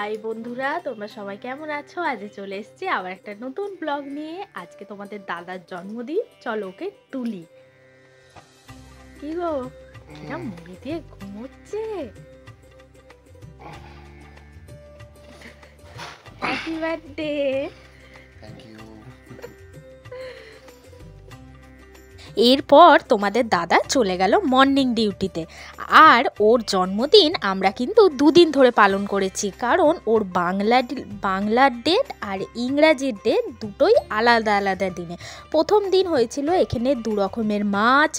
High বন্ধুরা, তোমরা সবাই কেমন আছো? আজ চলে এসেছি আবার একটা নতুন ব্লগ নিয়ে। আজকে তোমাদের দাদার জন্মদিন, চলো ওকে তুলি। কি গো, কিনা মুড়ি দিয়ে ঘুমোচ্ছে। Happy birthday. Thank you. এরপর তোমাদের দাদা চলে গেল মর্নিং ডিউটিতে। আর ওর জন্মদিন আমরা কিন্তু দুদিন ধরে পালন করেছি, কারণ ওর বাংলার ডেট আর ইংরাজির ডেট দুটোই আলাদা আলাদা দিনে। প্রথম দিন হয়েছিল এখানে 2 রকমের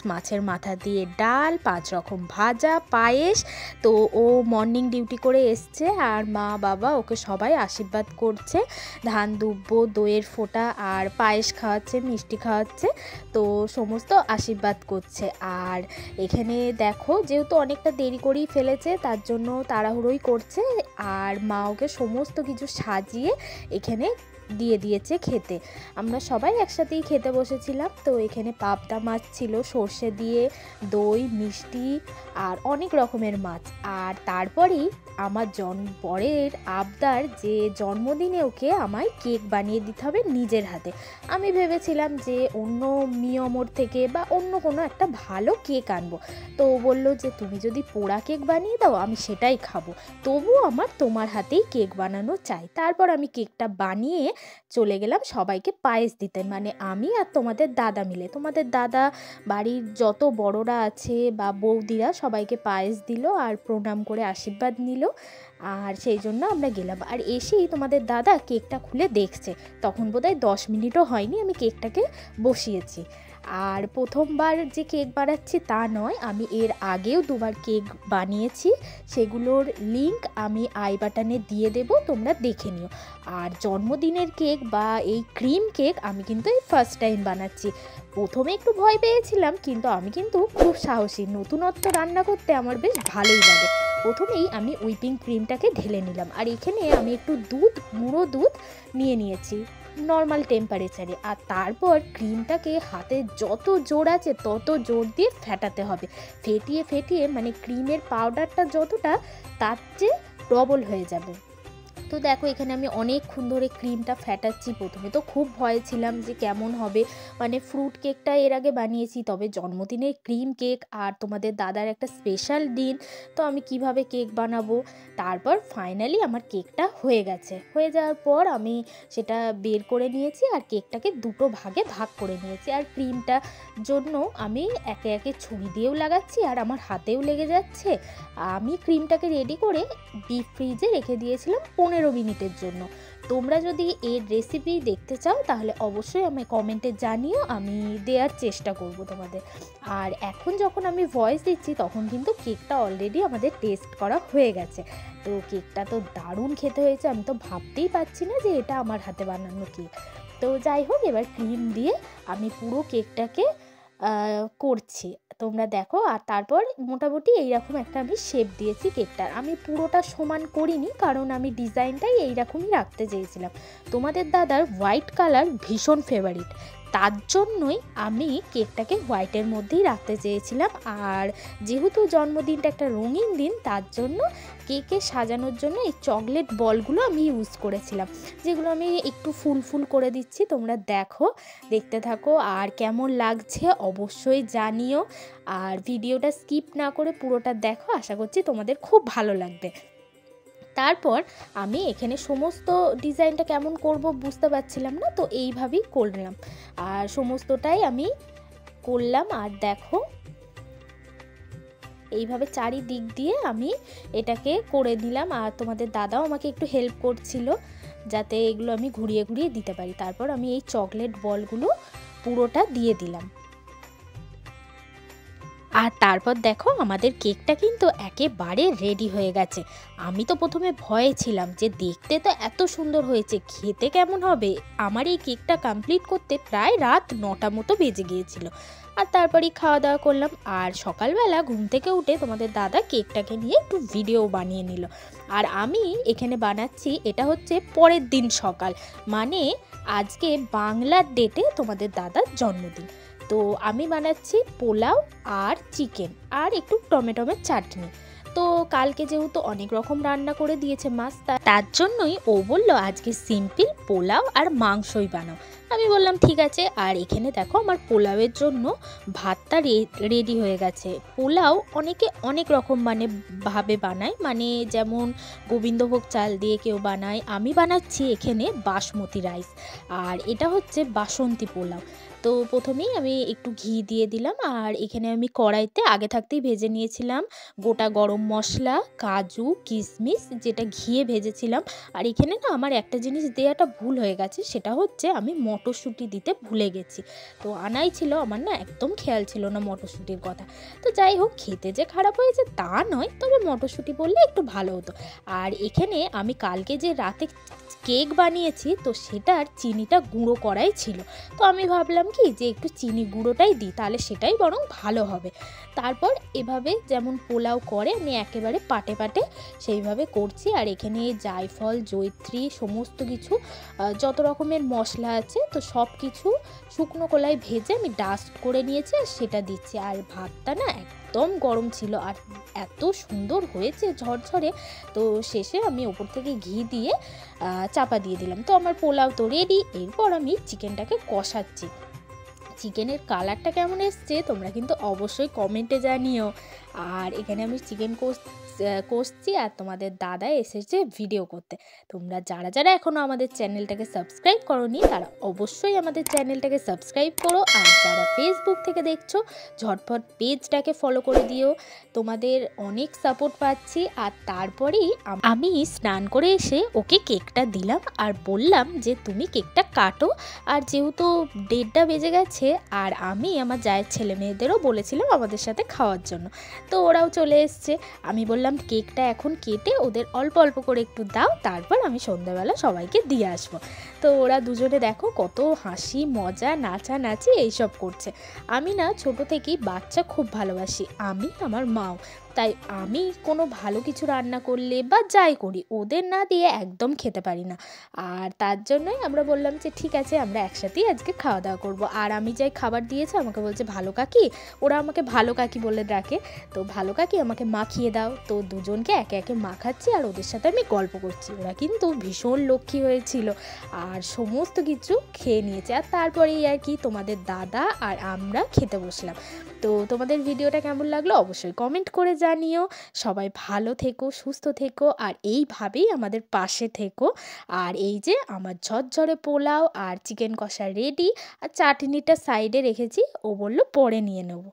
মাছের মাথা দিয়ে ডাল, 5 রকম ভাজা, পায়েস। তো ও মর্নিং ডিউটি করে এসছে আর মা বাবা ওকে সবাই আশীর্বাদ করছে, ধান দুব্ব, দইয়ের ফোঁটা আর পায়েস খাওয়াচ্ছে, মিষ্টি খাওয়াচ্ছে। তো সমস্ত আশীর্বাদ করছে। আর এখানে দেখো, যেহেতু অনেকটা দেরি করেই ফেলেছে তার জন্য তাড়াহুড়োই করছে। আর মা ওকে সমস্ত কিছু সাজিয়ে এখানে দিয়ে দিয়েছে খেতে। আমরা সবাই একসাথেই খেতে বসেছিলাম। তো এখানে পাবদা মাছ ছিল সর্ষে দিয়ে, দই, মিষ্টি আর অনেক রকমের মাছ। আর তারপরেই আমার বরের আবদার যে জন্মদিনে ওকে আমায় কেক বানিয়ে দিতে হবে নিজের হাতে। আমি ভেবেছিলাম যে অন্য মিয়মোর থেকে বা অন্য কোনো একটা ভালো কেক আনবো। তো ও বললো যে তুমি যদি পোড়া কেক বানিয়ে দাও আমি সেটাই খাবো, তবু আমার তোমার হাতেই কেক বানানো চাই। তারপর আমি কেকটা বানিয়ে চলে গেলাম সবাইকে পায়েস দিতে, মানে আমি আর তোমাদের দাদা মিলে। তোমাদের দাদা বাড়ির যত বড়রা আছে বা বৌদিরা সবাইকে পায়েস দিল আর প্রণাম করে আশীর্বাদ নিল। আর সেই জন্য আমরা গেলাম। আর এসেই তোমাদের দাদা কেকটা খুলে দেখছে, তখন বোধহয় 10 মিনিটও হয়নি আমি কেকটাকে বসিয়েছি। আর প্রথমবার যে কেক বানাচ্ছি তা নয়, আমি এর আগেও 2বার কেক বানিয়েছি। সেগুলোর লিংক আমি আই বাটনে দিয়ে দেব, তোমরা দেখে নিও। আর জন্মদিনের কেক বা এই ক্রিম কেক আমি কিন্তু এই ফার্স্ট টাইম বানাচ্ছি। প্রথমে একটু ভয় পেয়েছিলাম, কিন্তু আমি কিন্তু খুব সাহসী। নতুনত্ব রান্না করতে আমার বেশ ভালোই লাগে। প্রথমেই আমি হুইপিং ক্রিমটাকে ঢেলে নিলাম। আর এখানে আমি একটু গুঁড়ো দুধ নিয়ে নিয়েছি নর্মাল টেম্পারেচারে। আর তারপর ক্রিমটাকে হাতে যত জোর আছে তত জোর দিয়ে ফেটাতে হবে। ফেটিয়ে ফেটিয়ে মানে ক্রিমের পাউডারটা যতটা, তার চেয়ে ডবল হয়ে যাবে। তো দেখো, এখানে আমি অনেকক্ষণ ধরে ক্রিমটা ফেটাচ্ছি। প্রথমে তো খুব ভয় ছিলাম যে কেমন হবে, মানে ফ্রুট কেকটা এর আগে বানিয়েছি, তবে জন্মদিনের ক্রিম কেক আর তোমাদের দাদার একটা স্পেশাল দিন, তো আমি কিভাবে কেক বানাবো। তারপর ফাইনালি আমার কেকটা হয়ে গেছে। হয়ে যাওয়ার পর আমি সেটা বের করে নিয়েছি আর কেকটাকে 2টো ভাগে ভাগ করে নিয়েছি। আর ক্রিমটা জন্য আমি একে একে ছুরি দিয়েও লাগাচ্ছি আর আমার হাতেও লেগে যাচ্ছে। আমি ক্রিমটাকে রেডি করে ডিপ ফ্রিজে রেখে দিয়েছিলাম 15 মিনিটের জন্য। তোমরা যদি এর রেসিপি দেখতে চাও তাহলে অবশ্যই আমায় কমেন্টে জানিও, আমি দেওয়ার চেষ্টা করব তোমাদের। আর এখন যখন আমি ভয়েস দিচ্ছি তখন কিন্তু কেকটা অলরেডি আমাদের টেস্ট করা হয়ে গেছে। তো কেকটা তো দারুণ খেতে হয়েছে, আমি তো ভাবতেই পারছি না যে এটা আমার হাতে বানানো কেক। তো যাই হোক, এবার ক্রিম দিয়ে আমি পুরো কেকটাকে করছি, তোমরা দেখো। আর তারপর মোটামুটি এইরকম একটা আমি শেপ দিয়েছি কেকটার। আমি পুরোটা সমান করিনি, কারণ আমি ডিজাইনটাই এইরকমই রাখতে চেয়েছিলাম। তোমাদের দাদার হোয়াইট কালার ভীষণ ফেভারিট, তার জন্যই আমি কেকটাকে হোয়াইটের মধ্যেই রাখতে চেয়েছিলাম। আর যেহেতু জন্মদিনটা একটা রঙিন দিন, তার জন্য কেকে সাজানোর জন্য এই চকলেট বলগুলো আমি ইউজ করেছিলাম, যেগুলো আমি একটু ফুল করে দিচ্ছি। তোমরা দেখো, দেখতে থাকো, আর কেমন লাগছে অবশ্যই জানিও। আর ভিডিওটা স্কিপ না করে পুরোটা দেখো, আশা করছি তোমাদের খুব ভালো লাগবে। তারপর আমি এখানে সমস্ত ডিজাইনটা কেমন করব বুঝতে পারছিলাম না, তো এইভাবেই করলাম। আর সমস্তটাই আমি করলাম। আর দেখো, এইভাবে চারিদিক দিয়ে আমি এটাকে করে দিলাম। আর তোমাদের দাদাও আমাকে একটু হেল্প করছিল যাতে এগুলো আমি ঘুরিয়ে ঘুরিয়ে দিতে পারি। তারপর আমি এই চকলেট বলগুলো পুরোটা দিয়ে দিলাম। আর তারপর দেখো, আমাদের কেকটা কিন্তু একেবারে রেডি হয়ে গেছে। আমি তো প্রথমে ভয়ে ছিলাম যে দেখতে তো এত সুন্দর হয়েছে, খেতে কেমন হবে। আমার এই কেকটা কমপ্লিট করতে প্রায় রাত 9টা মতো বেজে গিয়েছিল। আর তারপরেই খাওয়া দাওয়া করলাম। আর সকালবেলা ঘুম থেকে উঠে তোমাদের দাদা কেকটাকে নিয়ে একটু ভিডিও বানিয়ে নিল। আর আমি এখানে বানাচ্ছি, এটা হচ্ছে পরের দিন সকাল, মানে আজকে বাংলার ডেটে তোমাদের দাদার জন্মদিন। তো আমি বানাচ্ছি পোলাও আর চিকেন আর একটু টমেটোমের চাটনি। তো কালকে যেহেতু অনেক রকম রান্না করে দিয়েছে মাছ, তার জন্যই ও বললো আজকে সিম্পল পোলাও আর মাংসই বানাও। আমি বললাম ঠিক আছে। আর এখানে দেখো আমার পোলাওয়ের জন্য ভাতটা রেডি হয়ে গেছে। পোলাও অনেকে অনেক রকম ভাবে বানায়, যেমন গোবিন্দভোগ চাল দিয়ে কেউ বানায়, আমি বানাচ্ছি এখানে বাসমতি রাইস, আর এটা হচ্ছে বাসন্তী পোলাও। তো প্রথমেই আমি একটু ঘি দিয়ে দিলাম, আর এখানে আমি কড়াইতে আগে থাকতেই ভেজে নিয়েছিলাম গোটা গরম মশলা, কাজু, কিশমিশ, যেটা ঘিয়ে ভেজেছিলাম। আর এখানে না আমার একটা জিনিস দেওয়াটা ভুল হয়ে গেছে, সেটা হচ্ছে আমি মটরশুঁটি দিতে ভুলে গেছি। তো আনাই ছিল, আমার না একদম খেয়াল ছিল না মটরশুঁটির কথা। তো যাই হোক, খেতে যে খারাপ হয়েছে তা নয়, তবে মটরশুঁটি বললে একটু ভালো হতো। আর এখানে আমি কালকে যে রাতে কেক বানিয়েছি, তো সেটার চিনিটা গুঁড়ো করাই ছিল। তো আমি ভাবলাম কি যে একটু চিনি গুঁড়োটাই দিই, তাহলে সেটাই বরং ভালো হবে। তারপর এভাবে যেমন পোলাও করে আমি একেবারে পাটে পাটে সেইভাবে করছি। আর এখানে জায়ফল, জয়িত্রী, সমস্ত কিছু যত রকমের মশলা আছে, তো সব কিছু শুকনো কলাই ভেজে আমি ডাস্ট করে নিয়েছি আর সেটা দিচ্ছি। আর ভাতটা না একদম গরম ছিল আর এত সুন্দর হয়েছে ঝরঝরে। তো শেষে আমি ওপর থেকে ঘি দিয়ে চাপা দিয়ে দিলাম। তো আমার পোলাও তো রেডি। এরপর আমি চিকেনটাকে কষাচ্ছি। চিকেনের কালারটা কেমন এসছে তোমরা কিন্তু অবশ্যই কমেন্টে জানিও। আর এখানে আমি চিকেন কষছি আর তোমাদের দাদা এসেছে ভিডিও করতে। তোমরা যারা যারা এখনও আমাদের চ্যানেলটাকে সাবস্ক্রাইব করোনি তারা অবশ্যই আমাদের চ্যানেলটাকে সাবস্ক্রাইব করো। আর যারা ফেসবুক থেকে দেখছো ঝটপট পেজটাকে ফলো করে দিও। তোমাদের অনেক সাপোর্ট পাচ্ছি। আর তারপরেই আমি স্নান করে এসে ওকে কেকটা দিলাম আর বললাম যে তুমি কেকটা কাটো। আর যেহেতু 1:30 বেজে গেছে, আর আমি আমার জায়ের ছেলে মেয়েদেরও বলেছিলাম আমাদের সাথে খাওয়ার জন্য, তো ওরাও চলে এসছে। আমি বললাম কেকটা এখন কেটে ওদের অল্প অল্প করে একটু দাও, তারপর আমি সন্ধ্যাবেলা সবাইকে দিয়ে আসবো। তো ওরা দুজনে দেখো কত হাসি মজা নাচানাচি এইসব করছে। আমি না ছোটো থেকেই বাচ্চা খুব ভালোবাসি, আমি আমার মাও। তাই আমি কোনো ভালো কিছু রান্না করলে বা যাই করি ওদের না দিয়ে একদম খেতে পারি না। আর তার জন্যই আমরা বললাম যে ঠিক আছে আমরা একসাথেই আজকে খাওয়া দাওয়া করবো। আর আমি যাই খাবার দিয়েছে আমাকে বলছে ভালো কাকি, ওরা আমাকে ভালো কাকি বলে ডাকে। তো ভালো কাকি আমাকে মাখিয়ে দাও। তো দুজনকে একে একে মাখাচ্ছি আর ওদের সাথে আমি গল্প করছি। ওরা কিন্তু ভীষণ লক্ষ্মী হয়েছিল আর সমস্ত কিছু খেয়ে নিয়েছে। আর তারপরেই আর কি তোমাদের দাদা আর আমরা খেতে বসলাম। তো তোমাদের ভিডিওটা কেমন লাগলো অবশ্যই কমেন্ট করে জানিও। সবাই ভালো থেকো, সুস্থ থেকো আর এইভাবেই আমাদের পাশে থেকো। আর এই যে আমার ঝরঝরে পোলাও আর চিকেন কষা রেডি, আর চাটনিটা সাইডে রেখেছি, ও বললো পরে নিয়ে নেব।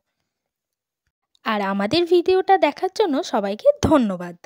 আর আমাদের ভিডিওটা দেখার জন্য সবাইকে ধন্যবাদ।